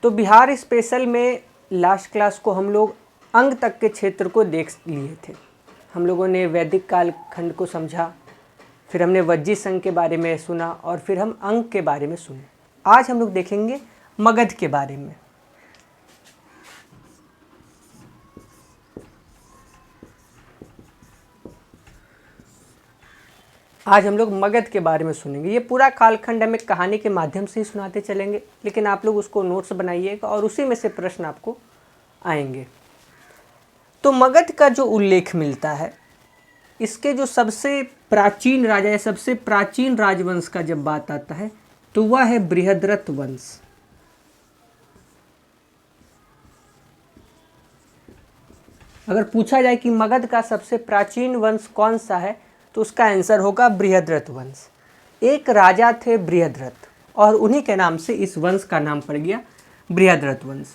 तो बिहार स्पेशल में last class को हम लोग अंग तक के क्षेत्र को देख लिए थे। हम लोगों ने वैदिक कालखंड को समझा, फिर हमने वज्जी संघ के बारे में सुना और फिर हम अंग के बारे में सुने। आज हम लोग देखेंगे मगध के बारे में। आज हम लोग मगध के बारे में सुनेंगे। ये पूरा कालखंड हमें कहानी के माध्यम से ही सुनाते चलेंगे, लेकिन आप लोग उसको नोट्स बनाइएगा और उसी में से प्रश्न आपको आएंगे। तो मगध का जो उल्लेख मिलता है, इसके जो सबसे प्राचीन राजा या सबसे प्राचीन राजवंश का जब बात आता है तो वह है बृहद्रथ वंश। अगर पूछा जाए कि मगध का सबसे प्राचीन वंश कौन सा है तो उसका आंसर होगा बृहद्रथ वंश। एक राजा थे बृहद्रथ और उन्हीं के नाम से इस वंश का नाम पड़ गया बृहद्रथ वंश।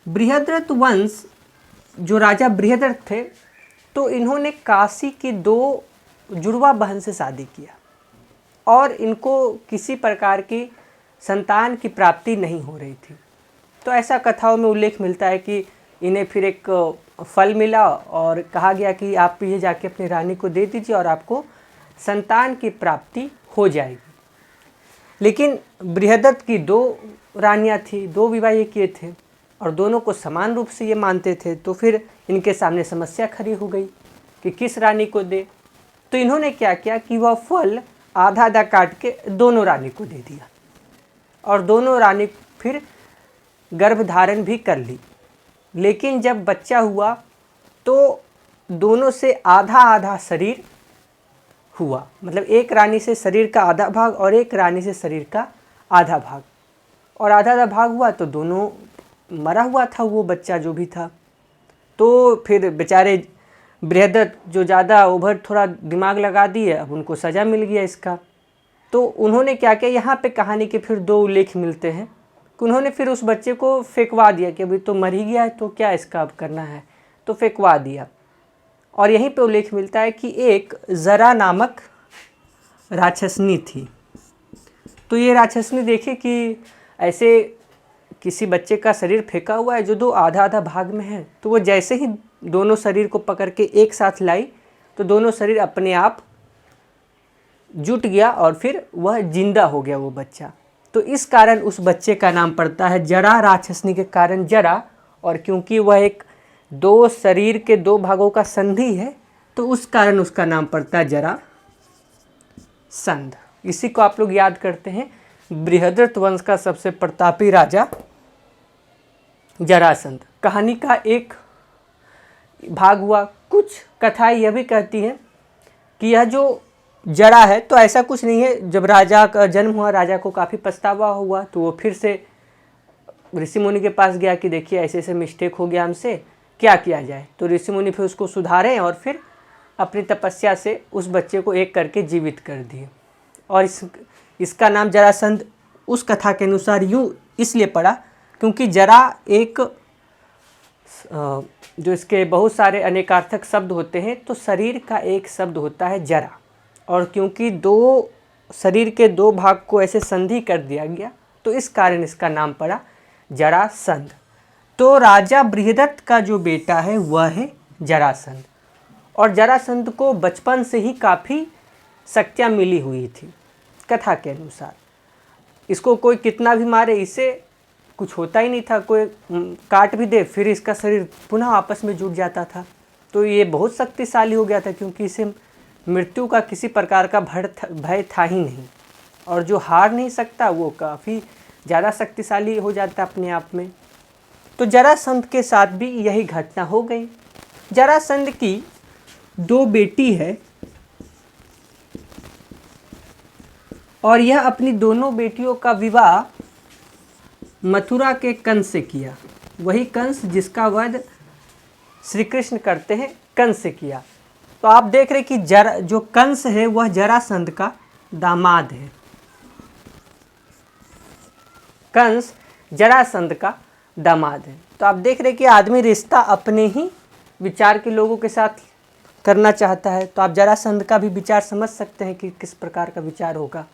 बृहद्रथ वंश जो राजा बृहद्रथ थे तो इन्होंने काशी की 2 जुड़वा बहन से शादी किया और इनको किसी प्रकार की संतान की प्राप्ति नहीं हो रही थी। तो ऐसा कथाओं में उल्लेख मिलता है कि इन्हें फिर एक फल मिला और कहा गया कि आप ये जाके अपनी रानी को दे दीजिए और आपको संतान की प्राप्ति हो जाएगी। लेकिन बृहद्रथ की 2 रानियां थी, 2 विवाह ये किए थे और दोनों को समान रूप से ये मानते थे। तो फिर इनके सामने समस्या खड़ी हो गई कि किस रानी को दे। तो इन्होंने क्या किया कि वह फल आधा आधा काट के दोनों रानी को दे दिया और दोनों रानी फिर गर्भधारण भी कर ली। लेकिन जब बच्चा हुआ तो दोनों से आधा आधा शरीर हुआ, मतलब एक रानी से शरीर का आधा भाग और एक रानी से शरीर का आधा भाग, और आधा आधा भाग हुआ तो दोनों मरा हुआ था वो बच्चा जो भी था। तो फिर बेचारे बृहद्रथ जो ज़्यादा ओवर थोड़ा दिमाग लगा दिए, अब उनको सज़ा मिल गया इसका। तो उन्होंने क्या किया, यहाँ पे कहानी के फिर 2 उल्लेख मिलते हैं कि उन्होंने फिर उस बच्चे को फेंकवा दिया कि अभी तो मर ही गया है तो क्या इसका अब करना है, तो फेंकवा दिया। और यहीं पे उल्लेख मिलता है कि एक जरा नामक राक्षसनी थी। तो ये राक्षसनी देखी कि ऐसे किसी बच्चे का शरीर फेंका हुआ है जो 2 आधा आधा भाग में है, तो वो जैसे ही दोनों शरीर को पकड़ के एक साथ लाई तो दोनों शरीर अपने आप जुट गया और फिर वह जिंदा हो गया वो बच्चा। तो इस कारण उस बच्चे का नाम पड़ता है जरा, राक्षसनी के कारण जरा, और क्योंकि वह एक 2 शरीर के 2 भागों का संधि है तो उस कारण उसका नाम पड़ता है जरा संध। इसी को आप लोग याद करते हैं, बृहद्रथ वंश का सबसे प्रतापी राजा जरासंध। कहानी का एक भाग हुआ। कुछ कथाएं यह भी कहती हैं कि यह जो जरा है तो ऐसा कुछ नहीं है। जब राजा का जन्म हुआ, राजा को काफ़ी पछतावा हुआ तो वो फिर से ऋषि मुनि के पास गया कि देखिए ऐसे ऐसे मिस्टेक हो गया हमसे, क्या किया जाए। तो ऋषि मुनि फिर उसको सुधारे और फिर अपनी तपस्या से उस बच्चे को एक करके जीवित कर दिए। और इसका नाम जरासंध उस कथा के अनुसार यूँ इसलिए पड़ा क्योंकि जरा एक जो इसके बहुत सारे अनेकार्थक शब्द होते हैं तो शरीर का एक शब्द होता है जरा, और क्योंकि 2 शरीर के 2 भाग को ऐसे संधि कर दिया गया तो इस कारण इसका नाम पड़ा जरासंध। तो राजा बृहद्रथ का जो बेटा है वह है जरासंध, और जरासंध को बचपन से ही काफ़ी शक्तियाँ मिली हुई थी कथा के अनुसार। इसको कोई कितना भी मारे इसे कुछ होता ही नहीं था, कोई काट भी दे फिर इसका शरीर पुनः आपस में जुट जाता था। तो ये बहुत शक्तिशाली हो गया था क्योंकि इसे मृत्यु का किसी प्रकार का भय था ही नहीं, और जो हार नहीं सकता वो काफ़ी ज़्यादा शक्तिशाली हो जाता अपने आप में। तो जरासंध के साथ भी यही घटना हो गई। जरासंध की 2 बेटी है और यह अपनी दोनों बेटियों का विवाह मथुरा के कंस से किया। वही कंस जिसका वध श्री कृष्ण करते हैं कंस से किया। तो आप देख रहे कि जो कंस है वह जरासंध का दामाद है। कंस जरासंध का दामाद है। तो आप देख रहे कि आदमी रिश्ता अपने ही विचार के लोगों के साथ करना चाहता है। तो आप जरासंध का भी विचार समझ सकते हैं कि किस प्रकार का विचार होगा।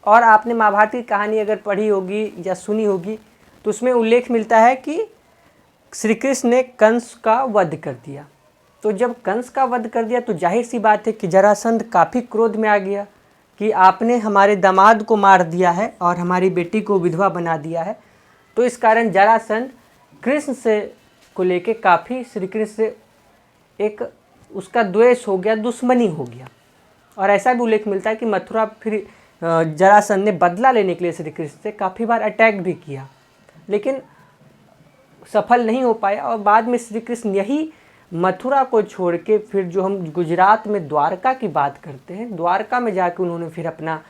और आपने महाभारत की कहानी अगर पढ़ी होगी या सुनी होगी तो उसमें उल्लेख मिलता है कि श्री कृष्ण ने कंस का वध कर दिया। तो जब कंस का वध कर दिया तो जाहिर सी बात है कि जरासंध काफ़ी क्रोध में आ गया कि आपने हमारे दामाद को मार दिया है और हमारी बेटी को विधवा बना दिया है। तो इस कारण जरासंध कृष्ण से को लेके काफ़ी श्री कृष्ण से एक उसका द्वेष हो गया, दुश्मनी हो गया। और ऐसा भी उल्लेख मिलता है कि मथुरा फिर जरासंध ने बदला लेने के लिए श्री कृष्ण से काफ़ी बार अटैक भी किया, लेकिन सफल नहीं हो पाया। और बाद में श्री कृष्ण यही मथुरा को छोड़ के फिर जो हम गुजरात में द्वारका की बात करते हैं, द्वारका में जाकर उन्होंने फिर अपना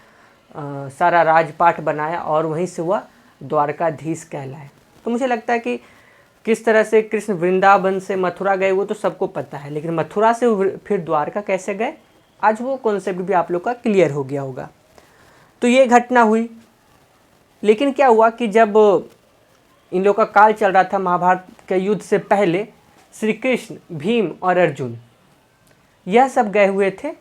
सारा राजपाट बनाया और वहीं से वह द्वारकाधीश कहलाए। तो मुझे लगता है कि किस तरह से कृष्ण वृंदावन से मथुरा गए वो तो सबको पता है, लेकिन मथुरा से फिर द्वारका कैसे गए, आज वो कॉन्सेप्ट भी आप लोग का क्लियर हो गया होगा। तो ये घटना हुई। लेकिन क्या हुआ कि जब इन लोगों का काल चल रहा था महाभारत के युद्ध से पहले, श्री कृष्ण, भीम और अर्जुन यह सब गए हुए थे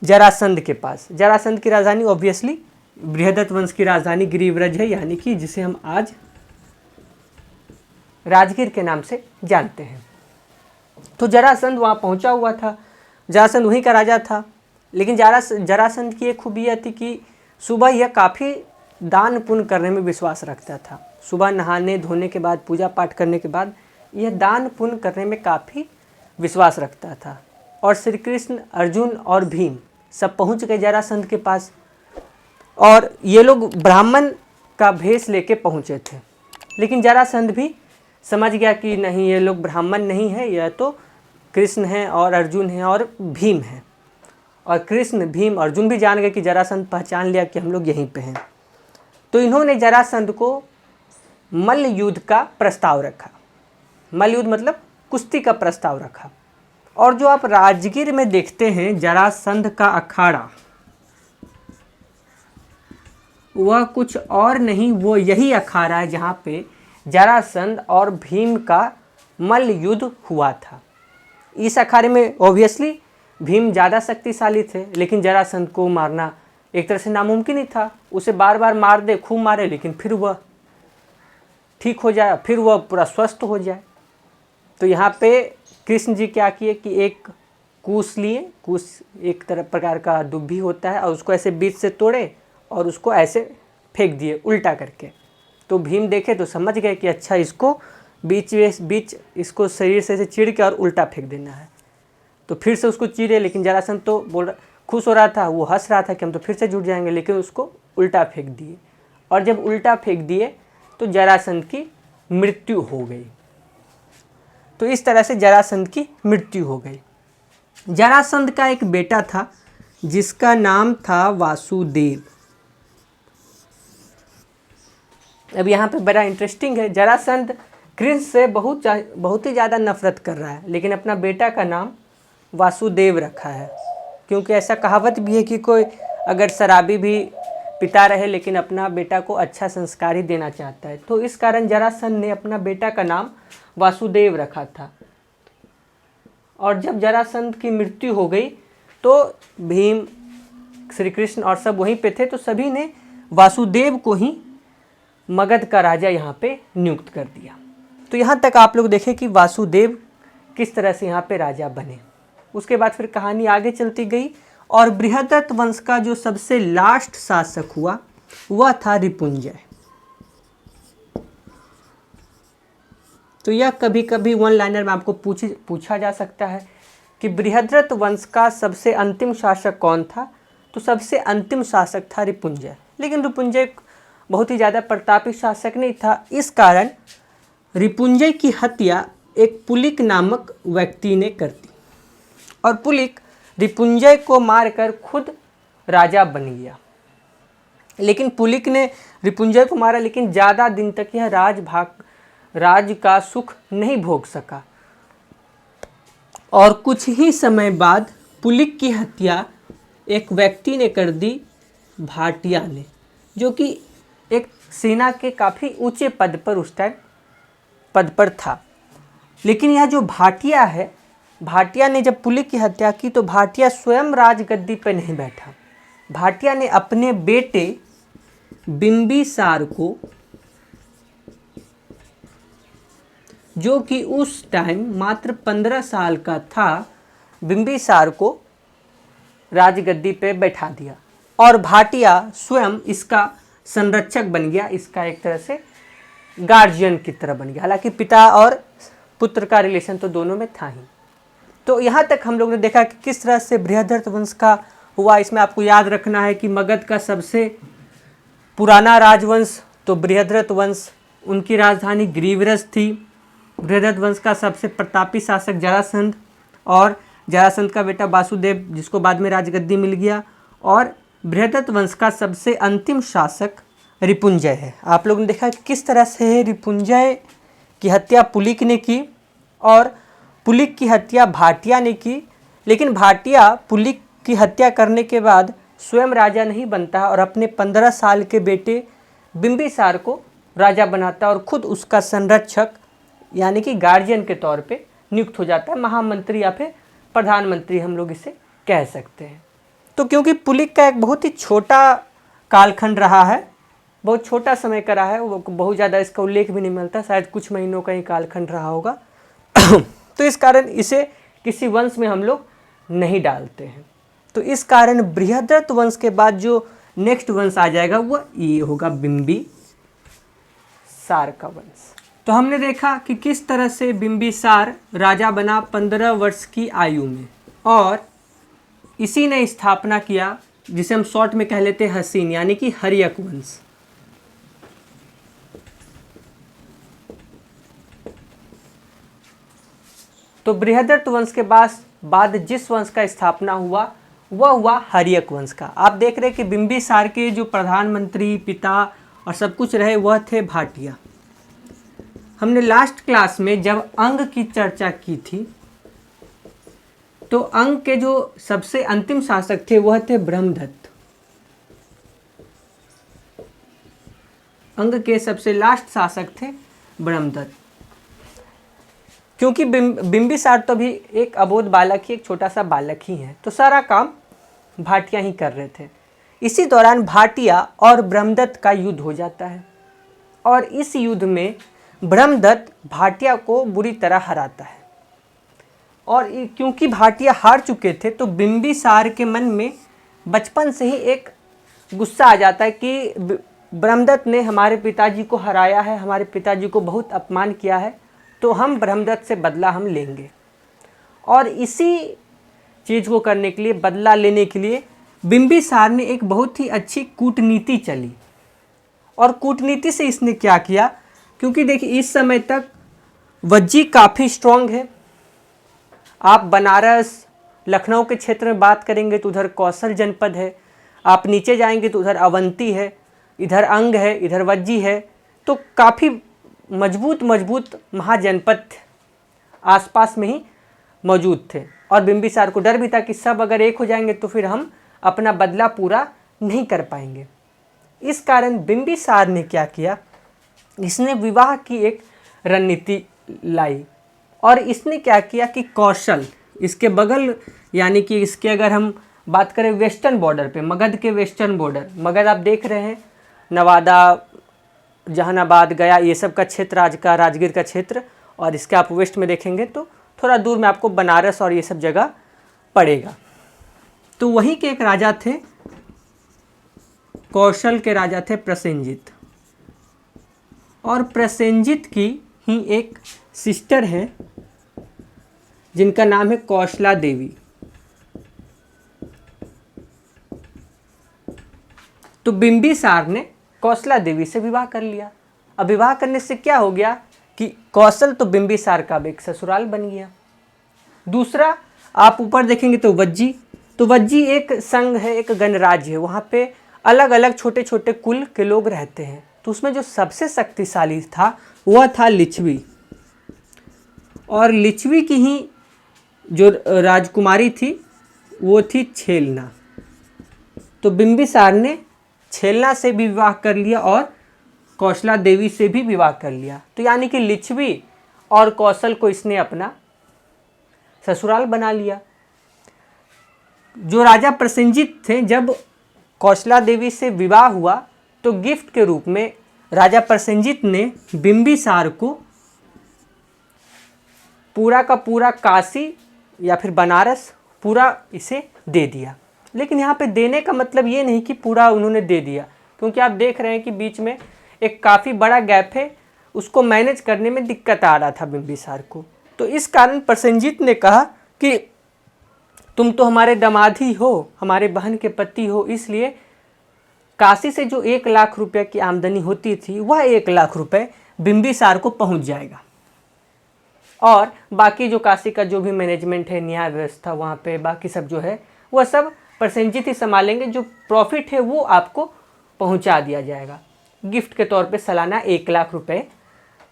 जरासंध के पास। जरासंध की राजधानी ऑब्वियसली बृहदत्त वंश की राजधानी गिरिव्रज है, यानी कि जिसे हम आज राजगीर के नाम से जानते हैं। तो जरासंध वहाँ पहुँचा हुआ था, जरासंध वहीं का राजा था। लेकिन जरासंध की एक खूबी यह थी कि सुबह यह काफ़ी दान पुण्य करने में विश्वास रखता था। सुबह नहाने धोने के बाद, पूजा पाठ करने के बाद यह दान पुण्य करने में काफ़ी विश्वास रखता था। और श्री कृष्ण, अर्जुन और भीम सब पहुंच गए जरासंध के पास, और ये लोग ब्राह्मण का भेष लेके पहुंचे थे। लेकिन जरासंध भी समझ गया कि नहीं, ये लोग ब्राह्मण नहीं है, यह तो कृष्ण हैं और अर्जुन हैं और भीम हैं। और कृष्ण, भीम, अर्जुन भी जान गए कि जरासंध पहचान लिया कि हम लोग यहीं पे हैं। तो इन्होंने जरासंध को मल्ल युद्ध का प्रस्ताव रखा। मल्ल युद्ध मतलब कुश्ती का प्रस्ताव रखा। और जो आप राजगीर में देखते हैं जरासंध का अखाड़ा, वह कुछ और नहीं, वो यही अखाड़ा है जहाँ पे जरासंध और भीम का मल्ल युद्ध हुआ था। इस अखाड़े में ऑब्वियसली भीम ज़्यादा शक्तिशाली थे, लेकिन जरासंध को मारना एक तरह से नामुमकिन ही था। उसे बार बार मार दे, खूब मारे, लेकिन फिर वह ठीक हो जाए, फिर वह पूरा स्वस्थ हो जाए। तो यहाँ पे कृष्ण जी क्या किए कि एक कूस लिए, कूस एक तरह प्रकार का दुब्बी होता है, और उसको ऐसे बीच से तोड़े और उसको ऐसे फेंक दिए उल्टा करके। तो भीम देखे तो समझ गए कि अच्छा, इसको बीच इसको शरीर से चीर के और उल्टा फेंक देना है। तो फिर से उसको चीरे, लेकिन जरासंध तो खुश हो रहा था, वो हंस रहा था कि हम तो फिर से जुट जाएंगे, लेकिन उसको उल्टा फेंक दिए। और जब उल्टा फेंक दिए तो जरासंध की मृत्यु हो गई। तो इस तरह से जरासंध की मृत्यु हो गई। जरासंध का एक बेटा था जिसका नाम था वासुदेव। अब यहाँ पे बड़ा इंटरेस्टिंग है, जरासंध कृष्ण से बहुत ही ज़्यादा नफरत कर रहा है, लेकिन अपना बेटा का नाम वासुदेव रखा है। क्योंकि ऐसा कहावत भी है कि कोई अगर शराबी भी पिता रहे लेकिन अपना बेटा को अच्छा संस्कार ही देना चाहता है, तो इस कारण जरासंध ने अपना बेटा का नाम वासुदेव रखा था। और जब जरासंध की मृत्यु हो गई तो भीम, श्री कृष्ण और सब वहीं पे थे, तो सभी ने वासुदेव को ही मगध का राजा यहाँ पे नियुक्त कर दिया। तो यहाँ तक आप लोग देखें कि वासुदेव किस तरह से यहाँ पे राजा बने। उसके बाद फिर कहानी आगे चलती गई, और बृहदत्त वंश का जो सबसे लास्ट शासक हुआ वह था रिपुंजय। तो यह कभी कभी वन लाइनर में आपको पूछा जा सकता है कि बृहदत्त वंश का सबसे अंतिम शासक कौन था। तो सबसे अंतिम शासक था रिपुंजय, लेकिन रिपुंजय बहुत ही ज़्यादा प्रतापी शासक नहीं था। इस कारण रिपुंजय की हत्या एक पुलिक नामक व्यक्ति ने कर दी, और पुलिक रिपुंजय को मारकर खुद राजा बन गया। लेकिन पुलिक ने रिपुंजय को मारा, लेकिन ज़्यादा दिन तक यह राज का सुख नहीं भोग सका। और कुछ ही समय बाद पुलिक की हत्या एक व्यक्ति ने कर दी, भाटिया ने, जो कि एक सेना के काफ़ी ऊंचे पद पर उस टाइम पद पर था। लेकिन यह जो भाटिया है, भाटिया ने जब पुलिक की हत्या की तो भाटिया स्वयं राजगद्दी पर नहीं बैठा। भाटिया ने अपने बेटे बिंबिसार को जो कि उस टाइम मात्र 15 साल का था, बिंबिसार को राजगद्दी पे बैठा दिया और भाटिया स्वयं इसका संरक्षक बन गया, इसका एक तरह से गार्जियन की तरह बन गया। हालांकि पिता और पुत्र का रिलेशन तो दोनों में था ही। तो यहाँ तक हम लोग ने देखा कि किस तरह से बृहद्रथ वंश का हुआ। इसमें आपको याद रखना है कि मगध का सबसे पुराना राजवंश तो बृहद्रथ वंश, उनकी राजधानी ग्रीवरस थी। बृहद्रथ वंश का सबसे प्रतापी शासक जरासंध और जरासंध का बेटा वासुदेव, जिसको बाद में राजगद्दी मिल गया। और बृहद्रथ वंश का सबसे अंतिम शासक रिपुंजय है। आप लोगों ने देखा कि किस तरह से रिपुंजय की हत्या पुलिक ने की और पुलिक की हत्या भाटिया ने की। लेकिन भाटिया पुलिक की हत्या करने के बाद स्वयं राजा नहीं बनता और अपने 15 साल के बेटे बिंबिसार को राजा बनाता और खुद उसका संरक्षक यानी कि गार्जियन के तौर पे नियुक्त हो जाता है, महामंत्री या फिर प्रधानमंत्री हम लोग इसे कह सकते हैं। तो क्योंकि पुलिक का एक बहुत ही छोटा कालखंड रहा है, बहुत छोटा समय का रहा है, वो बहुत ज़्यादा इसका उल्लेख भी नहीं मिलता, शायद कुछ महीनों का ही कालखंड रहा होगा तो इस कारण इसे किसी वंश में हम लोग नहीं डालते हैं। तो इस कारण बृहद्रथ वंश के बाद जो नेक्स्ट वंश आ जाएगा वो ये होगा बिंबिसार का वंश। तो हमने देखा कि किस तरह से बिंबिसार राजा बना 15 वर्ष की आयु में और इसी ने स्थापना किया जिसे हम शॉर्ट में कह लेते हैं हसीन, यानी कि हर्यक वंश। तो बृहद्रथ वंश के बाद जिस वंश का स्थापना हुआ वह हुआ हर्यक वंश का। आप देख रहे हैं कि बिंबिसार के जो प्रधानमंत्री, पिता और सब कुछ रहे वह थे भाटिया। हमने लास्ट क्लास में जब अंग की चर्चा की थी तो अंग के जो सबसे अंतिम शासक थे वह थे ब्रह्मदत्त। अंग के सबसे लास्ट शासक थे ब्रह्मदत्त। क्योंकि बिंबिसार तो भी एक अबोध बालक ही, एक छोटा सा बालक ही है, तो सारा काम भाटिया ही कर रहे थे। इसी दौरान भाटिया और ब्रह्मदत्त का युद्ध हो जाता है और इस युद्ध में ब्रह्मदत्त भाटिया को बुरी तरह हराता है। और क्योंकि भाटिया हार चुके थे तो बिंबिसार के मन में बचपन से ही एक गुस्सा आ जाता है कि ब्रह्मदत्त ने हमारे पिताजी को हराया है, हमारे पिताजी को बहुत अपमान किया है, तो हम ब्रह्मदत्त से बदला हम लेंगे। और इसी चीज़ को करने के लिए, बदला लेने के लिए बिंबिसार ने एक बहुत ही अच्छी कूटनीति चली। और कूटनीति से इसने क्या किया, क्योंकि देखिए इस समय तक वज्जी काफ़ी स्ट्रॉन्ग है। आप बनारस, लखनऊ के क्षेत्र में बात करेंगे तो उधर कौशल जनपद है, आप नीचे जाएंगे तो उधर अवंती है, इधर अंग है, इधर वज्जी है, तो काफ़ी मजबूत महाजनपद आसपास में ही मौजूद थे। और बिंबिसार को डर भी था कि सब अगर एक हो जाएंगे तो फिर हम अपना बदला पूरा नहीं कर पाएंगे। इस कारण बिंबिसार ने क्या किया, इसने विवाह की एक रणनीति लाई। और इसने क्या किया कि कौशल, इसके बगल यानी कि इसके अगर हम बात करें वेस्टर्न बॉर्डर पे, मगध के वेस्टर्न बॉर्डर, मगध आप देख रहे हैं नवादा, जहानाबाद, गया, ये सब का क्षेत्र आज का राजगीर का क्षेत्र, और इसके आप वेस्ट में देखेंगे तो थोड़ा दूर में आपको बनारस और ये सब जगह पड़ेगा। तो वहीं के एक राजा थे, कौशल के राजा थे प्रसेनजित। और प्रसेनजित की ही एक सिस्टर है जिनका नाम है कौशला देवी। तो बिंबिसार ने कौशला देवी से विवाह कर लिया। अब विवाह करने से क्या हो गया कि कौशल तो बिंबिसार का एक ससुराल बन गया। दूसरा आप ऊपर देखेंगे तो वज्जी, तो वज्जी एक संघ है, एक गणराज्य है, वहाँ पे अलग अलग छोटे छोटे कुल के लोग रहते हैं। तो उसमें जो सबसे शक्तिशाली था वह था लिच्छवी। और लिच्छवी की ही जो राजकुमारी थी वो थी छेलना। तो बिंबिसार ने छेलना से भी विवाह कर लिया और कौशला देवी से भी विवाह कर लिया। तो यानी कि लिच्छवी और कौशल को इसने अपना ससुराल बना लिया। जो राजा प्रसेनजित थे, जब कौशला देवी से विवाह हुआ तो गिफ्ट के रूप में राजा प्रसेनजित ने बिंबिसार को पूरा का पूरा काशी या फिर बनारस पूरा इसे दे दिया। लेकिन यहाँ पे देने का मतलब ये नहीं कि पूरा उन्होंने दे दिया, क्योंकि आप देख रहे हैं कि बीच में एक काफ़ी बड़ा गैप है, उसको मैनेज करने में दिक्कत आ रहा था बिंबिसार को। तो इस कारण प्रसेनजीत ने कहा कि तुम तो हमारे दामाद ही हो, हमारे बहन के पति हो, इसलिए काशी से जो 1 लाख रुपए की आमदनी होती थी वह 1 लाख रुपए बिंबिसार को पहुंच जाएगा, और बाकी जो काशी का जो भी मैनेजमेंट है, न्याय व्यवस्था वहाँ पे बाकी सब जो है वह सब प्रसेनजीत ही संभालेंगे, जो प्रॉफिट है वो आपको पहुँचा दिया जाएगा गिफ्ट के तौर पे सालाना 1 लाख रुपए।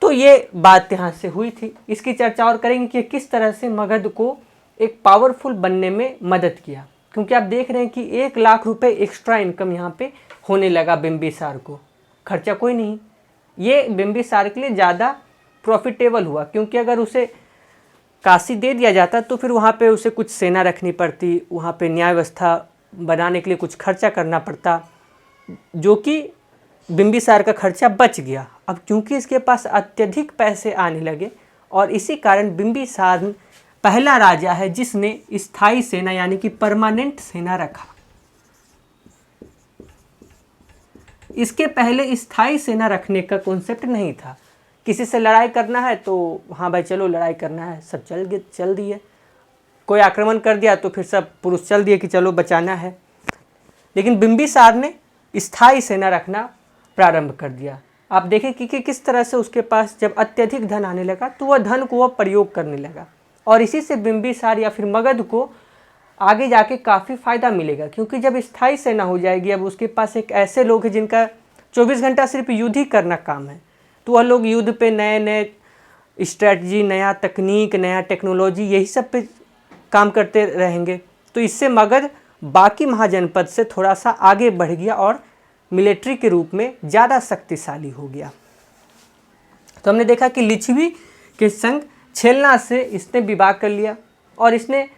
तो ये बात यहाँ से हुई थी। इसकी चर्चा और करेंगे कि किस तरह से मगध को एक पावरफुल बनने में मदद किया, क्योंकि आप देख रहे हैं कि 1 लाख रुपए एक्स्ट्रा इनकम यहाँ पे होने लगा बिंबिसार को, खर्चा कोई नहीं। ये बिंबिसार के लिए ज़्यादा प्रॉफिटेबल हुआ, क्योंकि अगर उसे काशी दे दिया जाता तो फिर वहाँ पे उसे कुछ सेना रखनी पड़ती, वहाँ पे न्याय व्यवस्था बनाने के लिए कुछ खर्चा करना पड़ता, जो कि बिंबिसार का खर्चा बच गया। अब क्योंकि इसके पास अत्यधिक पैसे आने लगे, और इसी कारण बिंबिसार पहला राजा है जिसने स्थायी सेना यानी कि परमानेंट सेना रखा। इसके पहले स्थायी सेना रखने का कॉन्सेप्ट नहीं था। किसी से लड़ाई करना है तो हाँ भाई चलो लड़ाई करना है, सब चल दिए, कोई आक्रमण कर दिया तो फिर सब पुरुष चल दिए कि चलो बचाना है। लेकिन बिंबिसार ने स्थायी सेना रखना प्रारंभ कर दिया। आप देखें कि किस तरह से उसके पास जब अत्यधिक धन आने लगा तो वह धन को वह प्रयोग करने लगा, और इसी से बिंबिसार या फिर मगध को आगे जाके काफ़ी फ़ायदा मिलेगा, क्योंकि जब स्थायी सेना हो जाएगी, अब उसके पास एक ऐसे लोग हैं जिनका 24 घंटा सिर्फ युद्ध ही करना काम है, तो वह लोग युद्ध पे नए नए स्ट्रेटजी, नया तकनीक, नया टेक्नोलॉजी, यही सब पे काम करते रहेंगे। तो इससे मगध बाकी महाजनपद से थोड़ा सा आगे बढ़ गया और मिलिट्री के रूप में ज़्यादा शक्तिशाली हो गया। तो हमने देखा कि लिच्छवी के संग छेलना से इसने विवाह कर लिया, और इसने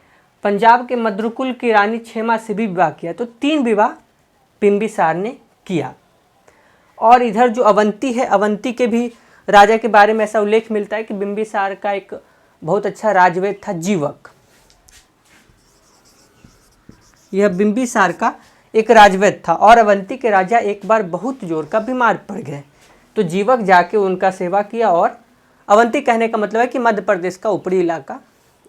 पंजाब के मद्रकुल की रानी क्षेमा से भी विवाह किया। तो 3 विवाह बिंबिसार ने किया। और इधर जो अवंती है, अवंती के भी राजा के बारे में ऐसा उल्लेख मिलता है कि बिंबिसार का एक बहुत अच्छा राजवैद्य था जीवक। यह बिंबिसार का एक राजवैद्य था, और अवंती के राजा एक बार बहुत जोर का बीमार पड़ गए, तो जीवक जाके उनका सेवा किया। और अवंती कहने का मतलब है कि मध्य प्रदेश का ऊपरी इलाका,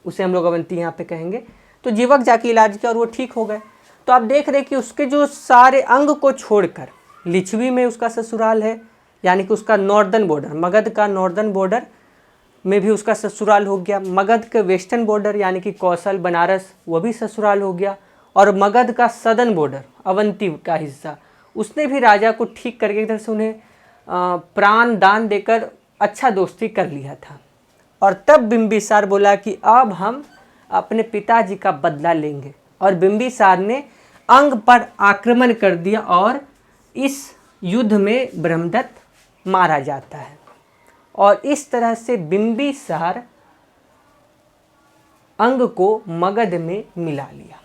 उसे हम लोग अवंती यहाँ पे कहेंगे। तो जीवक जाके इलाज किया और वो ठीक हो गए। तो आप देख रहे हैं कि उसके जो सारे अंग को छोड़कर लिच्छवी में उसका ससुराल है, यानी कि उसका नॉर्दर्न बॉर्डर, मगध का नॉर्दर्न बॉर्डर में भी उसका ससुराल हो गया। मगध के वेस्टर्न बॉर्डर यानी कि कौशल, बनारस, वो भी ससुराल हो गया। और मगध का सदर्न बॉर्डर, अवंती का हिस्सा, उसने भी राजा को ठीक करके इधर से उन्हें प्राण दान देकर अच्छा दोस्ती कर लिया था। और तब बिंबिसार बोला कि अब हम अपने पिताजी का बदला लेंगे, और बिंबिसार ने अंग पर आक्रमण कर दिया, और इस युद्ध में ब्रह्मदत्त मारा जाता है। और इस तरह से बिंबिसार अंग को मगध में मिला लिया।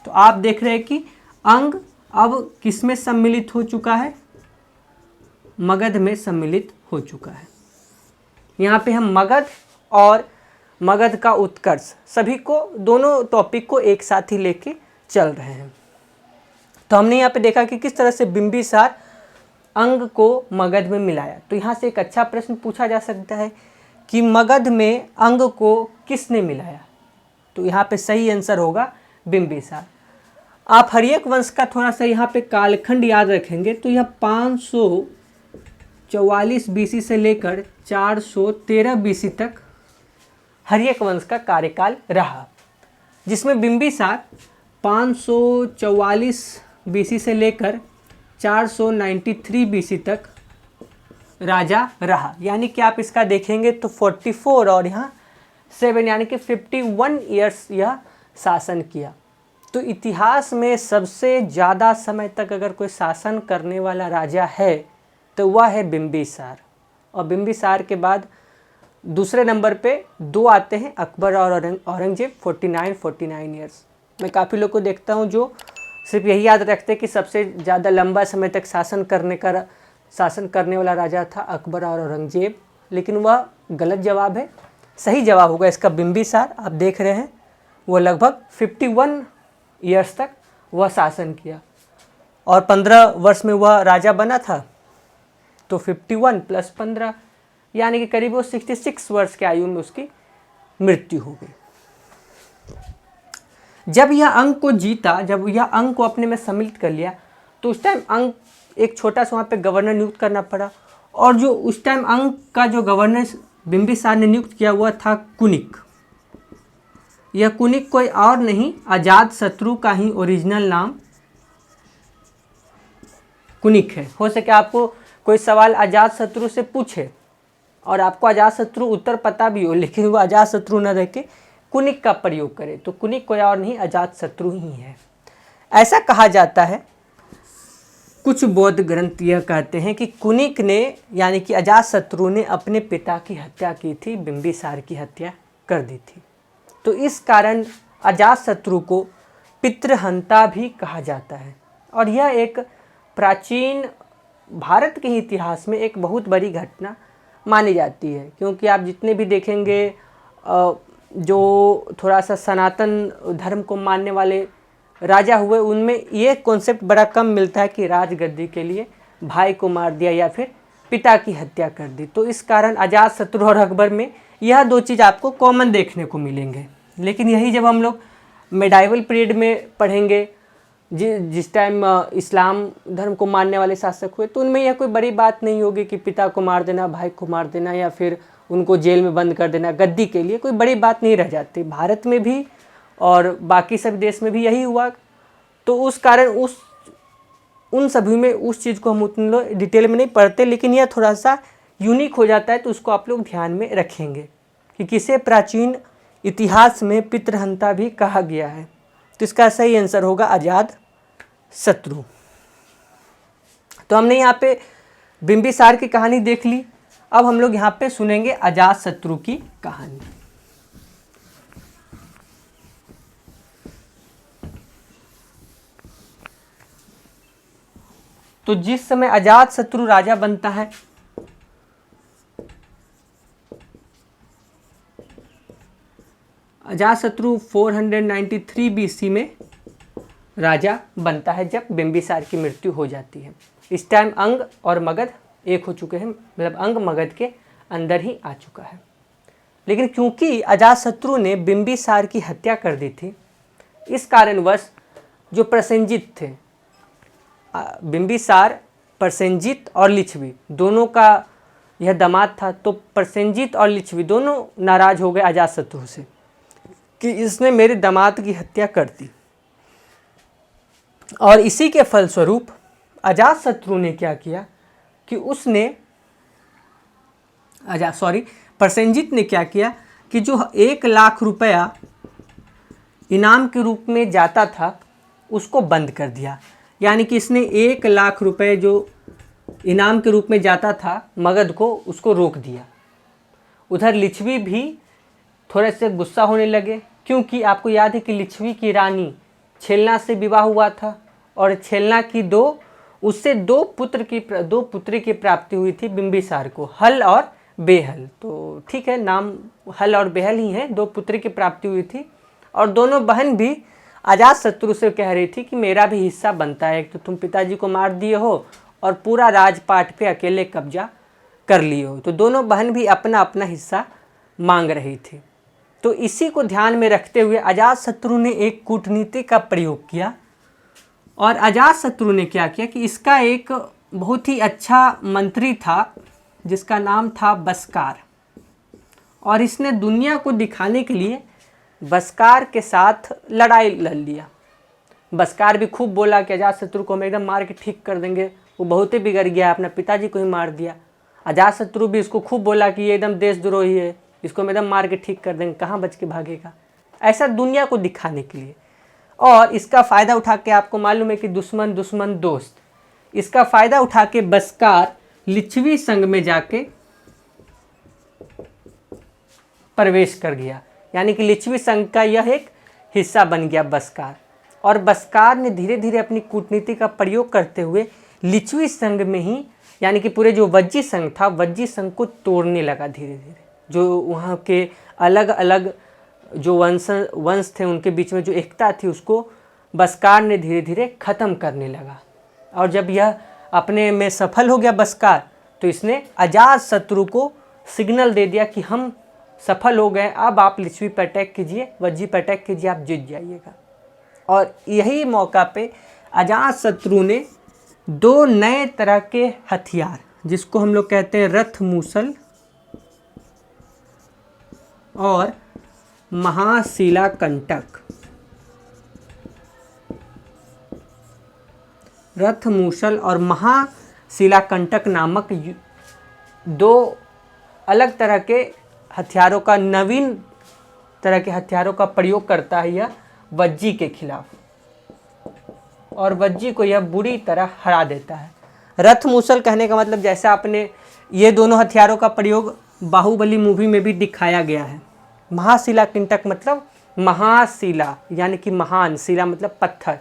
तो आप देख रहे हैं कि अंग अब किस में सम्मिलित हो चुका है, मगध में सम्मिलित हो चुका है। यहाँ पे हम मगध और मगध का उत्कर्ष सभी को, दोनों टॉपिक को एक साथ ही लेके चल रहे हैं। तो हमने यहाँ पे देखा कि किस तरह से बिंबिसार अंग को मगध में मिलाया। तो यहाँ से एक अच्छा प्रश्न पूछा जा सकता है कि मगध में अंग को किसने मिलाया। तो यहाँ पे सही आंसर होगा बिंबिसार। आप हर्यक वंश का थोड़ा सा यहाँ पे कालखंड याद रखेंगे तो यह 544 बीसी से लेकर 413 बीसी तक हर्यक वंश का कार्यकाल रहा, जिसमें बिंबिसार 544 बीसी से लेकर 493 बीसी तक राजा रहा। यानी कि आप इसका देखेंगे तो 44 और यहाँ 7 यानी कि 51 ईयर्स यह शासन किया। तो इतिहास में सबसे ज़्यादा समय तक अगर कोई शासन करने वाला राजा है तो वह है बिंबिसार। और बिंबिसार के बाद दूसरे नंबर पे 2 आते हैं, अकबर और औरंगजेब, 49 ईयर्स। मैं काफ़ी लोग को देखता हूँ जो सिर्फ यही याद रखते हैं कि सबसे ज़्यादा लंबा समय तक शासन करने वाला राजा था अकबर और औरंगजेब, लेकिन वह गलत जवाब है। सही जवाब होगा इसका बिंबिसार। आप देख रहे हैं वो लगभग 51 ईयर्स तक वह शासन किया और 15 वर्ष में वह राजा बना था, तो 51 + 15 यानी कि करीब वो 66 वर्ष की आयु में उसकी मृत्यु हो गई। जब यह अंक को जीता, जब यह अंक को अपने में सम्मिलित कर लिया, तो उस टाइम अंक एक छोटा सा वहाँ पे गवर्नर नियुक्त करना पड़ा, और जो उस टाइम अंक का जो गवर्नर बिंबिसार ने नियुक्त किया हुआ था कुनिक। यह कुनिक कोई और नहीं, अजातशत्रु का ही ओरिजिनल नाम कुनिक है। हो सके आपको कोई सवाल अजातशत्रु से पूछे और आपको अजातशत्रु उत्तर पता भी हो, लेकिन वो अजातशत्रु न रह के कुनिक का प्रयोग करे, तो कुनिक कोई और नहीं, अजातशत्रु ही है। ऐसा कहा जाता है, कुछ बौद्ध ग्रंथ यह कहते हैं कि कुनिक ने यानी कि अजातशत्रु ने अपने पिता की हत्या की थी, बिंबिसार की हत्या कर दी थी। तो इस कारण अजातशत्रु को पितृहंता भी कहा जाता है। और यह एक प्राचीन भारत के इतिहास में एक बहुत बड़ी घटना मानी जाती है, क्योंकि आप जितने भी देखेंगे जो थोड़ा सा सनातन धर्म को मानने वाले राजा हुए, उनमें ये कॉन्सेप्ट बड़ा कम मिलता है कि राजगद्दी के लिए भाई को मार दिया या फिर पिता की हत्या कर दी। तो इस कारण अजातशत्रु और अकबर में यह दो चीज़ आपको कॉमन देखने को मिलेंगे। लेकिन यही जब हम लोग मेडाइवल पीरियड में पढ़ेंगे, जिस टाइम इस्लाम धर्म को मानने वाले शासक हुए, तो उनमें यह कोई बड़ी बात नहीं होगी कि पिता को मार देना, भाई को मार देना या फिर उनको जेल में बंद कर देना गद्दी के लिए, कोई बड़ी बात नहीं रह जाती। भारत में भी और बाकी सब देश में भी यही हुआ। तो उस कारण उन सभी में उस चीज़ को हम उतना डिटेल में नहीं पढ़ते, लेकिन यह थोड़ा सा यूनिक हो जाता है, तो उसको आप लोग ध्यान में रखेंगे कि किसे प्राचीन इतिहास में पितृहंता भी कहा गया है। तो इसका सही आंसर होगा अजातशत्रु। तो हमने यहाँ पे बिंबिसार की कहानी देख ली। अब हम लोग यहाँ पे सुनेंगे अजातशत्रु की कहानी। तो जिस समय अजातशत्रु राजा बनता है, अजातशत्रु 493 BC में राजा बनता है, जब बिंबिसार की मृत्यु हो जाती है। इस टाइम अंग और मगध एक हो चुके हैं, मतलब अंग मगध के अंदर ही आ चुका है। लेकिन क्योंकि अजातशत्रु ने बिंबिसार की हत्या कर दी थी, इस कारणवश जो प्रसेनजित थे, बिंबिसार, प्रसेनजित और लिच्छवी दोनों का यह दामाद था, तो प्रसेनजित और लिच्छवी दोनों नाराज हो गए अजातशत्रु से कि इसने मेरे दामाद की हत्या कर दी। और इसी के फलस्वरूप अजातशत्रु ने क्या किया कि प्रसेनजित ने क्या किया कि जो 1 लाख रुपया इनाम के रूप में जाता था उसको बंद कर दिया। यानी कि इसने 1 लाख रुपए जो इनाम के रूप में जाता था मगध को, उसको रोक दिया। उधर लिच्छवी भी थोड़े से गुस्सा होने लगे, क्योंकि आपको याद है कि लिच्छवी की रानी छेलना से विवाह हुआ था और छेलना की उससे दो पुत्री की प्राप्ति हुई थी बिंबिसार को, हल और बेहल। तो ठीक है, नाम हल और बेहल ही है, 2 पुत्री की प्राप्ति हुई थी। और दोनों बहन भी अजातशत्रु से कह रही थी कि मेरा भी हिस्सा बनता है, तो तुम पिताजी को मार दिए हो और पूरा राजपाट पे अकेले कब्जा कर लिए हो। तो दोनों बहन भी अपना अपना हिस्सा मांग रही थी। तो इसी को ध्यान में रखते हुए अजातशत्रु ने एक कूटनीति का प्रयोग किया। और अजातशत्रु ने क्या किया कि इसका एक बहुत ही अच्छा मंत्री था जिसका नाम था बस्कार, और इसने दुनिया को दिखाने के लिए बस्कार के साथ लड़ाई लड़ लिया। बस्कार भी खूब बोला कि अजातशत्रु को हम एकदम मार के ठीक कर देंगे, वो बहुत ही बिगड़ गया, अपना पिताजी को ही मार दिया। अजातशत्रु भी इसको खूब बोला कि ये एकदम देशद्रोही है, इसको हम एकदम मार के ठीक कर देंगे, कहाँ बच के भागेगा, ऐसा दुनिया को दिखाने के लिए। और इसका फ़ायदा उठा के, आपको मालूम है कि दुश्मन दुश्मन दोस्त, इसका फ़ायदा उठा के बस्कार लिच्छवी संघ में जाके प्रवेश कर गया। यानी कि लिच्छवी संघ का यह एक हिस्सा बन गया बस्कार। और बस्कार ने धीरे धीरे अपनी कूटनीति का प्रयोग करते हुए लिच्छवी संघ में ही, यानी कि पूरे जो वज्जी संघ था, वज्जी संघ को तोड़ने लगा धीरे धीरे। जो वहाँ के अलग अलग जो वंश थे उनके बीच में जो एकता थी उसको बस्कार ने धीरे धीरे ख़त्म करने लगा। और जब यह अपने में सफल हो गया बस्कार, तो इसने अजातशत्रु को सिग्नल दे दिया कि हम सफल हो गए, अब आप लिच्छवी पर अटैक कीजिए, वज्जी पर अटैक कीजिए, आप जीत जाइएगा। और यही मौका पे अजातशत्रु ने 2 नए तरह के हथियार, जिसको हम लोग कहते हैं रथ मूसल और महाशिला कंटक, रथ मूसल और महाशिला कंटक नामक 2 अलग तरह के हथियारों का, नवीन तरह के हथियारों का प्रयोग करता है यह वज्जी के खिलाफ, और वज्जी को यह बुरी तरह हरा देता है। रथ मूसल कहने का मतलब जैसे आपने ये दोनों हथियारों का प्रयोग बाहुबली मूवी में भी दिखाया गया है। महाशिला कंटक मतलब महाशिला यानी कि महान, शिला मतलब पत्थर,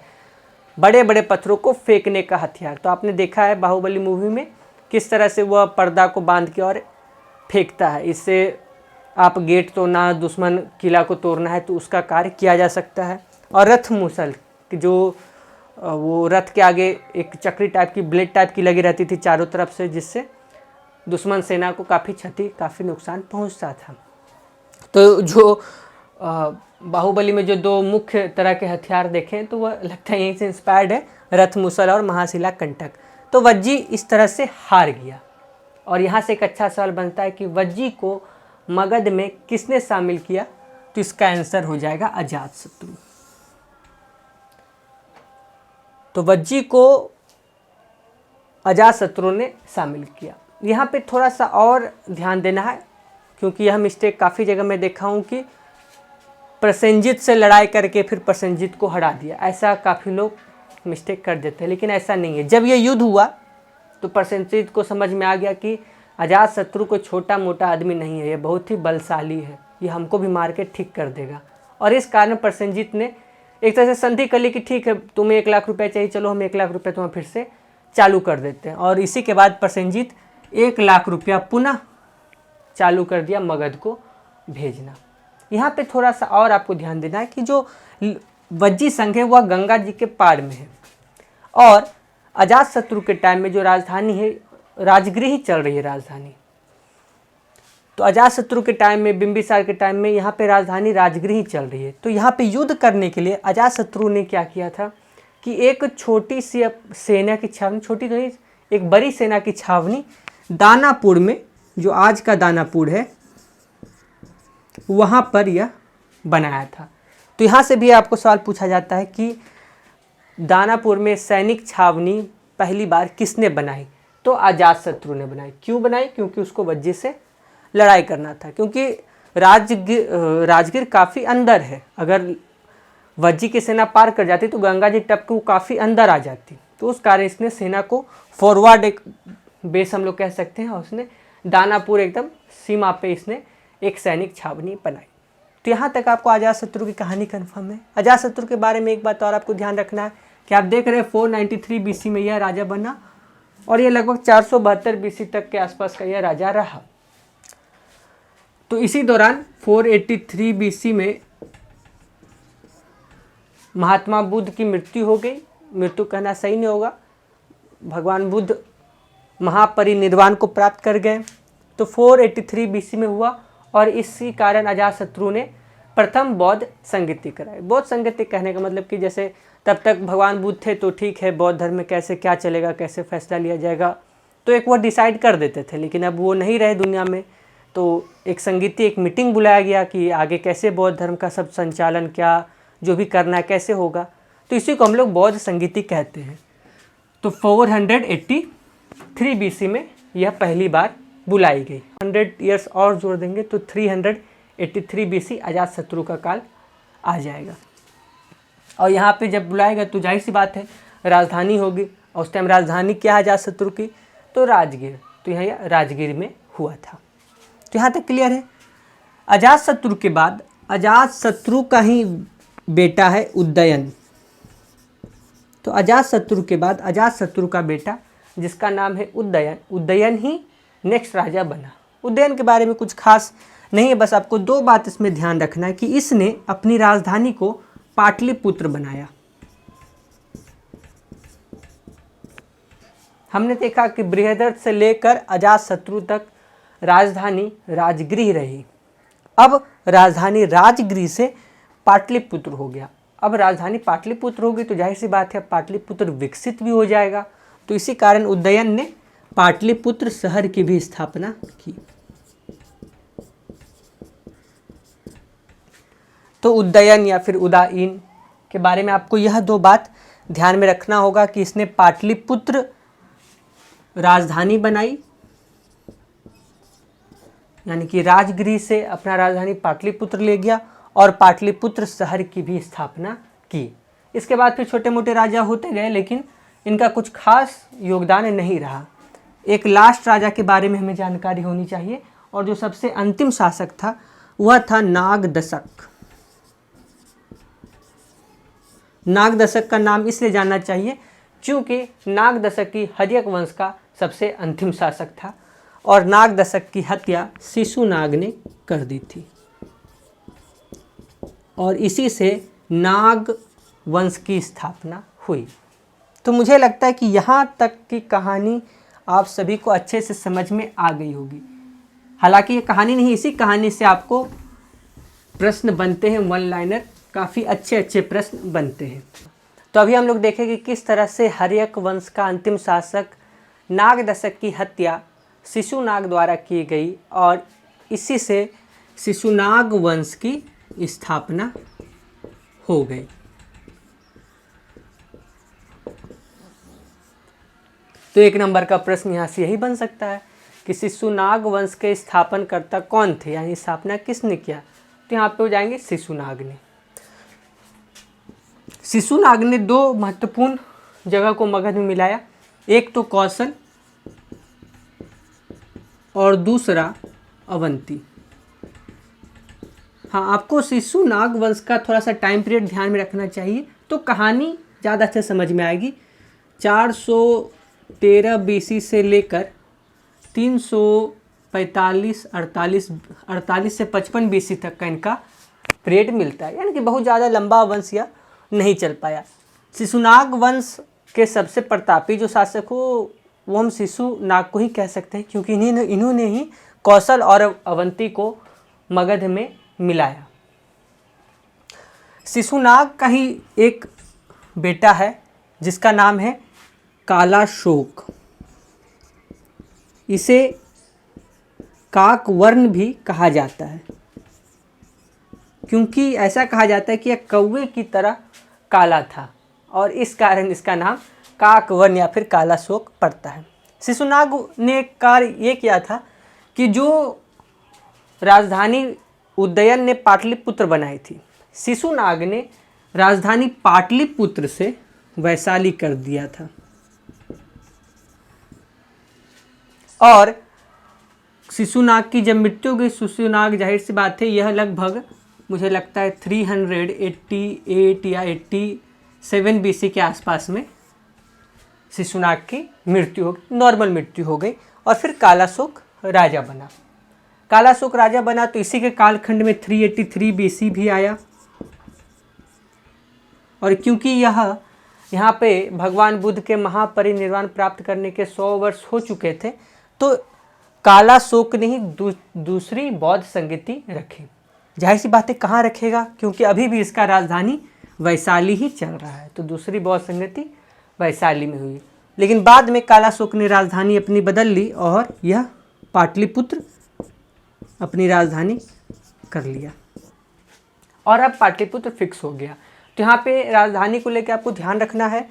बड़े बड़े पत्थरों को फेंकने का हथियार। तो आपने देखा है बाहुबली मूवी में किस तरह से वह पर्दा को बांध के और फेंकता है। इससे आप गेट तोड़ना, दुश्मन किला को तोड़ना है तो उसका कार्य किया जा सकता है। और रथ मूसल जो वो रथ के आगे एक चक्री टाइप की, ब्लेड टाइप की लगी रहती थी चारों तरफ से, जिससे दुश्मन सेना को काफ़ी क्षति, काफ़ी नुकसान पहुंचता था। तो जो बाहुबली में जो 2 मुख्य तरह के हथियार देखें तो वह लगता है यहीं से इंस्पायर्ड है, रथ मूसल और महाशिला कंटक। तो वज्जी इस तरह से हार गया। और यहाँ से एक अच्छा सवाल बनता है कि वज्जी को मगध में किसने शामिल किया, तो इसका आंसर हो जाएगा अजातशत्रु। तो वज्जी को अजातशत्रु ने शामिल किया। यहाँ पे थोड़ा सा और ध्यान देना है, क्योंकि यह मिस्टेक काफ़ी जगह मैं देखा हूँ कि प्रसेनजित से लड़ाई करके फिर प्रसेनजित को हरा दिया, ऐसा काफ़ी लोग मिस्टेक कर देते हैं, लेकिन ऐसा नहीं है। जब ये युद्ध हुआ तो प्रसेनजित को समझ में आ गया कि अजातशत्रु कोई छोटा मोटा आदमी नहीं है, ये बहुत ही बलशाली है, ये हमको भी मार के ठीक कर देगा। और इस कारण प्रसेनजित ने एक तरह से संधि कर ली कि ठीक है, तुम्हें 1 लाख रुपये चाहिए, चलो हम 1 लाख रुपये तुम्हें फिर से चालू कर देते हैं। और इसी के बाद प्रसेनजित 1 लाख रुपया पुनः चालू कर दिया मगध को भेजना। यहाँ पे थोड़ा सा और आपको ध्यान देना है कि जो वज्जी संघ है वह गंगा जी के पार में है, और अजातशत्रु के टाइम में जो राजधानी है राजगृह ही चल रही है राजधानी। तो अजातशत्रु के टाइम में, बिंबिसार के टाइम में यहाँ पे राजधानी राजगृह ही चल रही है। तो यहाँ पे युद्ध करने के लिए अजातशत्रु ने क्या किया था कि एक छोटी सी सेना की छावनी, छोटी तो नहीं, एक बड़ी सेना की छावनी दानापुर में, जो आज का दानापुर है, वहाँ पर यह बनाया था। तो यहाँ से भी आपको सवाल पूछा जाता है कि दानापुर में सैनिक छावनी पहली बार किसने बनाई, तो अजातशत्रु ने बनाई। क्यों बनाई? क्योंकि उसको वज्जी से लड़ाई करना था, क्योंकि राजगीर काफ़ी अंदर है, अगर वज्जी की सेना पार कर जाती तो गंगा जी टप के वो काफ़ी अंदर आ जाती। तो उस कारण इसने सेना को फॉरवर्ड एक बेस हम लोग कह सकते हैं, और उसने दानापुर एकदम सीमा पे इसने एक सैनिक छावनी बनाई। तो यहाँ तक आपको अजातशत्रु की कहानी कन्फर्म है। अजातशत्रु के बारे में एक बात और आपको ध्यान रखना है कि आप देख रहे हैं 493 BC में यह राजा बना, और यह लगभग 472 BC तक के आसपास का यह राजा रहा। तो इसी दौरान 483 BC में महात्मा बुद्ध की मृत्यु हो गई। मृत्यु कहना सही नहीं होगा, भगवान बुद्ध महापरिनिर्वाण को प्राप्त कर गए। तो 483 BC में हुआ, और इसी कारण अजातशत्रु ने प्रथम बौद्ध संगति कराई। बौद्ध संगति कहने का मतलब कि जैसे तब तक भगवान बुद्ध थे तो ठीक है, बौद्ध धर्म में कैसे क्या चलेगा, कैसे फैसला लिया जाएगा, तो एक वो डिसाइड कर देते थे। लेकिन अब वो नहीं रहे दुनिया में, तो एक संगति, एक मीटिंग बुलाया गया कि आगे कैसे बौद्ध धर्म का सब संचालन, क्या जो भी करना है कैसे होगा। तो इसी को हम लोग बौद्ध संगति कहते हैं। तो 483 BC में यह पहली बार बुलाई गई। 100 ईयर्स और जोड़ देंगे तो 383 BC अजातशत्रु का काल आ जाएगा। और यहाँ पे जब बुलाएगा तो जाहिर सी बात है राजधानी होगी, और उस टाइम राजधानी क्या है अजातशत्रु की, तो राजगीर। तो यहाँ राजगीर में हुआ था। तो यहाँ तक क्लियर है। अजातशत्रु के बाद अजातशत्रु का ही बेटा है उदयन। तो अजातशत्रु के बाद अजातशत्रु का बेटा जिसका नाम है उदयन, उदयन ही नेक्स्ट राजा बना। उदयन के बारे में कुछ खास नहीं है, बस आपको दो बात इसमें ध्यान रखना है कि इसने अपनी राजधानी को पाटलिपुत्र बनाया। हमने देखा कि बृहद्रथ से लेकर अजातशत्रु तक राजधानी राजगृह रही। अब राजधानी राजगृह से पाटलिपुत्र हो गया। अब राजधानी पाटलिपुत्र होगी तो जाहिर सी बात है पाटलिपुत्र विकसित भी हो जाएगा। तो इसी कारण उदयन ने पाटलिपुत्र शहर की भी स्थापना की। तो उदयन या फिर उदाईन के बारे में आपको यह दो बात ध्यान में रखना होगा कि इसने पाटलिपुत्र राजधानी बनाई, यानी कि राजगृह से अपना राजधानी पाटलिपुत्र ले गया और पाटलिपुत्र शहर की भी स्थापना की। इसके बाद फिर छोटे मोटे राजा होते गए, लेकिन इनका कुछ खास योगदान नहीं रहा। एक लास्ट राजा के बारे में हमें जानकारी होनी चाहिए, और जो सबसे अंतिम शासक था वह था नागदशक। नागदशक का नाम इसलिए जानना चाहिए क्योंकि नागदशक ही हर्यक वंश का सबसे अंतिम शासक था और नागदशक की हत्या शिशुनाग ने कर दी थी और इसी से नाग वंश की स्थापना हुई। तो मुझे लगता है कि यहाँ तक की कहानी आप सभी को अच्छे से समझ में आ गई होगी। हालांकि ये कहानी नहीं, इसी कहानी से आपको प्रश्न बनते हैं, वन लाइनर, काफ़ी अच्छे अच्छे प्रश्न बनते हैं। तो अभी हम लोग देखें कि किस तरह से हर्यक वंश का अंतिम शासक नागदशक की हत्या शिशुनाग द्वारा की गई और इसी से शिशुनाग वंश की स्थापना हो गई। तो एक नंबर का प्रश्न यहाँ से यही बन सकता है कि शिशुनाग वंश के स्थापनकर्ता कौन थे, यानी स्थापना किसने किया। तो यहाँ पे हो जाएंगे शिशुनाग ने। शिशुनाग ने दो महत्वपूर्ण जगह को मगध में मिलाया, एक तो कौशल और दूसरा अवंती। हाँ, आपको शिशुनाग वंश का थोड़ा सा टाइम पीरियड ध्यान में रखना चाहिए तो कहानी ज़्यादा अच्छे समझ में आएगी। 413 BC से लेकर 345 48 से 55 BC तक का इनका पीरियड मिलता है, यानी कि बहुत ज़्यादा लंबा वंश या नहीं चल पाया। शिशुनाग वंश के सबसे प्रतापी जो शासक हो वो हम शिशुनाग को ही कह सकते हैं, क्योंकि इन्होंने ही कौशल और अवंती को मगध में मिलाया। शिशुनाग का ही एक बेटा है जिसका नाम है कालाशोक। इसे काकवर्ण भी कहा जाता है, क्योंकि ऐसा कहा जाता है कि यह कौवे की तरह काला था और इस कारण इसका नाम काकवर्ण या फिर कालाशोक पड़ता है। शिशुनाग ने कार्य ये किया था कि जो राजधानी उदयन ने पाटलिपुत्र बनाई थी, शिशुनाग ने राजधानी पाटलिपुत्र से वैशाली कर दिया था। और शिशुनाग की जब मृत्यु हुई, शिशुनाग जाहिर सी बात है यह लगभग मुझे लगता है 388 या 87 BC के आसपास में शिशुनाग की मृत्यु हो गई, नॉर्मल मृत्यु हो गई और फिर कालाशोक राजा बना। कालाशोक राजा बना तो इसी के कालखंड में 383 BC भी आया और क्योंकि यहाँ पे भगवान बुद्ध के महापरिनिर्वाण प्राप्त करने के 100 वर्ष हो चुके थे तो कालाशोक ने ही दूसरी बौद्ध संगति रखी। जाहिर सी बात है कहाँ रखेगा, क्योंकि अभी भी इसका राजधानी वैशाली ही चल रहा है, तो दूसरी बौद्ध संगति वैशाली में हुई। लेकिन बाद में कालाशोक ने राजधानी अपनी बदल ली और यह पाटलिपुत्र अपनी राजधानी कर लिया और अब पाटलिपुत्र फिक्स हो गया। तो यहाँ पे राजधानी को लेकर आपको ध्यान रखना है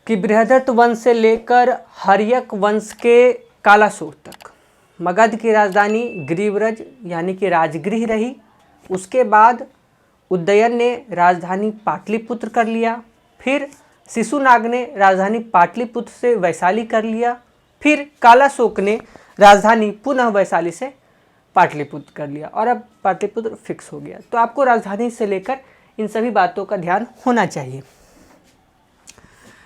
कि बृहद्रथ वंश से लेकर हर्यक वंश के कालाशोक तक मगध की राजधानी गिरिव्रज यानी कि राजगृह रही। उसके बाद उदयन ने राजधानी पाटलिपुत्र कर लिया, फिर शिशुनाग ने राजधानी पाटलिपुत्र से वैशाली कर लिया, फिर कालाशोक ने राजधानी पुनः वैशाली से पाटलिपुत्र कर लिया और अब पाटलिपुत्र फिक्स हो गया। तो आपको राजधानी से लेकर इन सभी बातों का ध्यान होना चाहिए।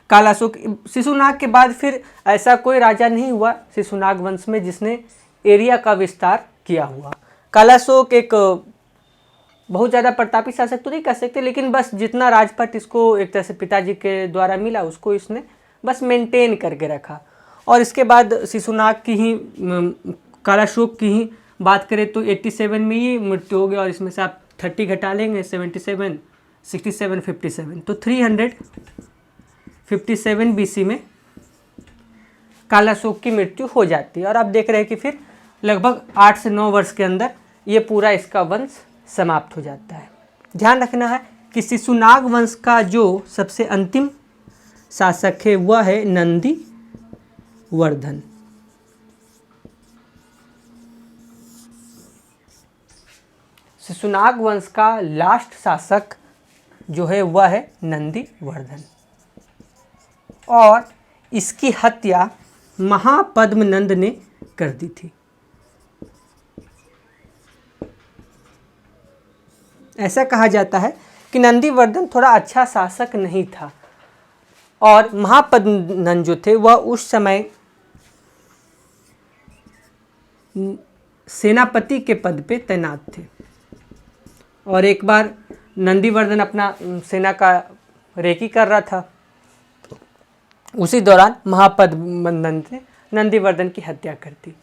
कालाशोक शिशुनाग के बाद फिर ऐसा कोई राजा नहीं हुआ शिशुनाग वंश में जिसने एरिया का विस्तार किया हुआ। कालाशोक एक बहुत ज़्यादा प्रतापी शासक तो नहीं कह सकते, लेकिन बस जितना राजपट इसको एक तरह से पिताजी के द्वारा मिला उसको इसने बस मेंटेन करके रखा। और इसके बाद शिशुनाग की ही कालाशोक की ही बात करें तो 87 में ही मृत्यु हो गई, और इसमें से आप 30 घटा लेंगे 77, 67, 57, तो 357 BC में कालाशोक की मृत्यु हो जाती है। और आप देख रहे हैं कि फिर लगभग 8 से 9 वर्ष के अंदर ये पूरा इसका वंश समाप्त हो जाता है। ध्यान रखना है कि शिशुनाग वंश का जो सबसे अंतिम शासक है वह है नंदी वर्धन। शिशुनाग वंश का लास्ट शासक जो है वह है नंदी वर्धन, और इसकी हत्या महापद्मनंद ने कर दी थी। ऐसा कहा जाता है कि नंदीवर्धन थोड़ा अच्छा शासक नहीं था, और महापद्मनंद जो थे वह उस समय सेनापति के पद पे तैनात थे। और एक बार नंदीवर्धन अपना सेना का रेकी कर रहा था, उसी दौरान महापद्मनंद ने नंदीवर्धन की हत्या कर दी,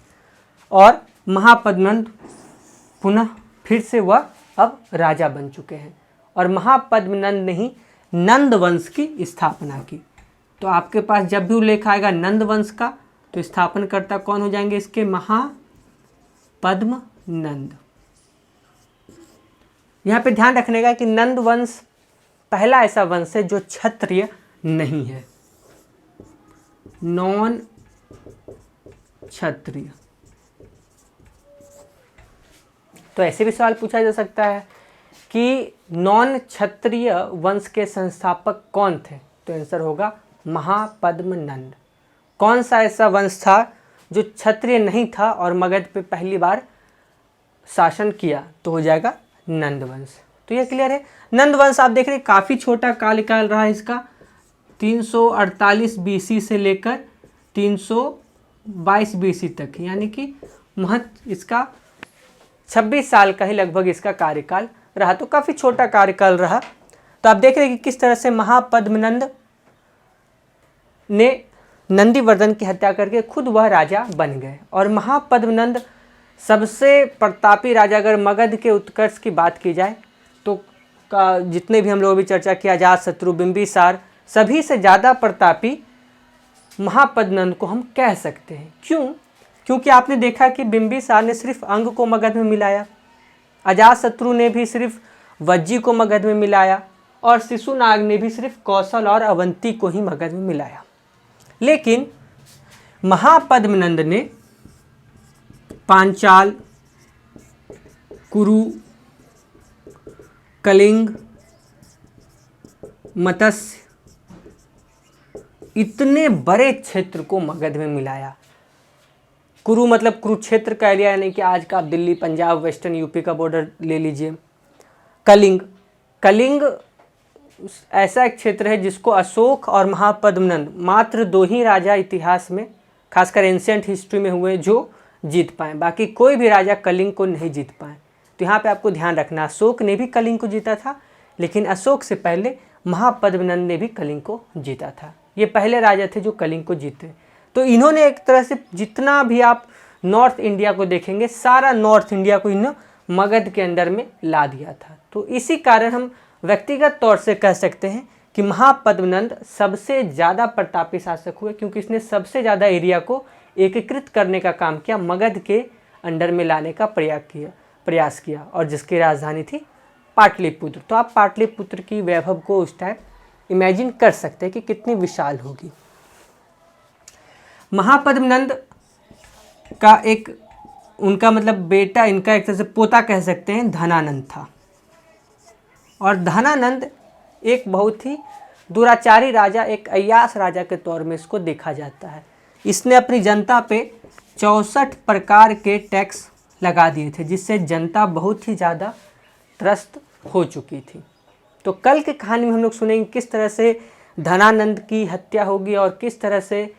और महापद्मनंद पुनः फिर से वह अब राजा बन चुके हैं, और महापद्मनंद ने ही नंद वंश की स्थापना की। तो आपके पास जब भी उल्लेख आएगा नंद वंश का तो स्थापनकर्ता कौन हो जाएंगे इसके? महापद्मनंद। यहाँ पे ध्यान रखने का कि नंद वंश पहला ऐसा वंश है जो क्षत्रिय नहीं है, नॉन क्षत्रिय। तो ऐसे भी सवाल पूछा जा सकता है कि नॉन क्षत्रिय वंश के संस्थापक कौन थे? तो आंसर होगा महापद्मनंद। कौन सा ऐसा वंश था जो क्षत्रिय नहीं था और मगध पे पहली बार शासन किया? तो हो जाएगा नंद वंश। तो ये क्लियर है। नंद वंश आप देख रहे हैं काफ़ी छोटा काल रहा है इसका, 348 BC से लेकर 322 BC तक, यानी कि महत्व इसका 26 साल का ही लगभग इसका कार्यकाल रहा। तो काफ़ी छोटा कार्यकाल रहा। तो आप देख रहे हैं कि किस तरह से महापद्मनंद ने नंदीवर्धन की हत्या करके खुद वह राजा बन गए। और महापद्मनंद सबसे प्रतापी राजा, अगर मगध के उत्कर्ष की बात की जाए तो जितने भी हम लोग अभी चर्चा किया, अजातशत्रु, बिंबिसार, सभी से ज़्यादा प्रतापी महापद्मनंद को हम कह सकते हैं। क्यों? क्योंकि आपने देखा कि बिंबिसार ने सिर्फ अंग को मगध में मिलाया, अजातशत्रु ने भी सिर्फ वज्जी को मगध में मिलाया, और शिशुनाग ने भी सिर्फ कौशल और अवंती को ही मगध में मिलाया। लेकिन महापद्मनंद ने पांचाल, कुरु, कलिंग, मत्स्य, इतने बड़े क्षेत्र को मगध में मिलाया। कुरु मतलब कुरुक्षेत्र का एरिया, यानी कि आज का आप दिल्ली, पंजाब, वेस्टर्न यूपी का बॉर्डर ले लीजिए। कलिंग, कलिंग ऐसा एक क्षेत्र है जिसको अशोक और महापद्मनंद मात्र 2 ही राजा इतिहास में, खासकर एंशिएंट हिस्ट्री में हुए जो जीत पाए, बाकी कोई भी राजा कलिंग को नहीं जीत पाए। तो यहाँ पे आपको ध्यान रखना, अशोक ने भी कलिंग को जीता था, लेकिन अशोक से पहले महापद्मनंद ने भी कलिंग को जीता था। ये पहले राजा थे जो कलिंग को जीते। तो इन्होंने एक तरह से जितना भी आप नॉर्थ इंडिया को देखेंगे, सारा नॉर्थ इंडिया को इन्होंने मगध के अंदर में ला दिया था। तो इसी कारण हम व्यक्तिगत तौर से कह सकते हैं कि महापद्मनंद सबसे ज़्यादा प्रतापी शासक हुए, क्योंकि इसने सबसे ज़्यादा एरिया को एकीकृत करने का काम किया, मगध के अंडर में लाने का प्रयास किया, और जिसकी राजधानी थी पाटलिपुत्र। तो आप पाटलिपुत्र की वैभव को उस टाइम इमेजिन कर सकते हैं कि कितनी विशाल होगी। महापद्मनंद का एक उनका मतलब बेटा, इनका एक तरह से पोता कह सकते हैं, धनानंद था। और धनानंद एक बहुत ही दुराचारी राजा, एक अय्याश राजा के तौर में इसको देखा जाता है। इसने अपनी जनता पे 64 प्रकार के टैक्स लगा दिए थे, जिससे जनता बहुत ही ज़्यादा त्रस्त हो चुकी थी। तो कल की कहानी में हम लोग सुनेंगे किस तरह से धनानंद की हत्या होगी, और किस तरह से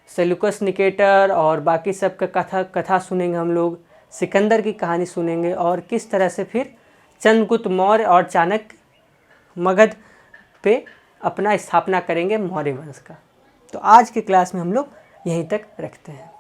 सेल्यूकस निकेटर और बाकी सब का कथा सुनेंगे हम लोग। सिकंदर की कहानी सुनेंगे और किस तरह से फिर चंद्रगुप्त मौर्य और चाणक्य मगध पे अपना स्थापना करेंगे मौर्य वंश का। तो आज के क्लास में हम लोग यहीं तक रखते हैं।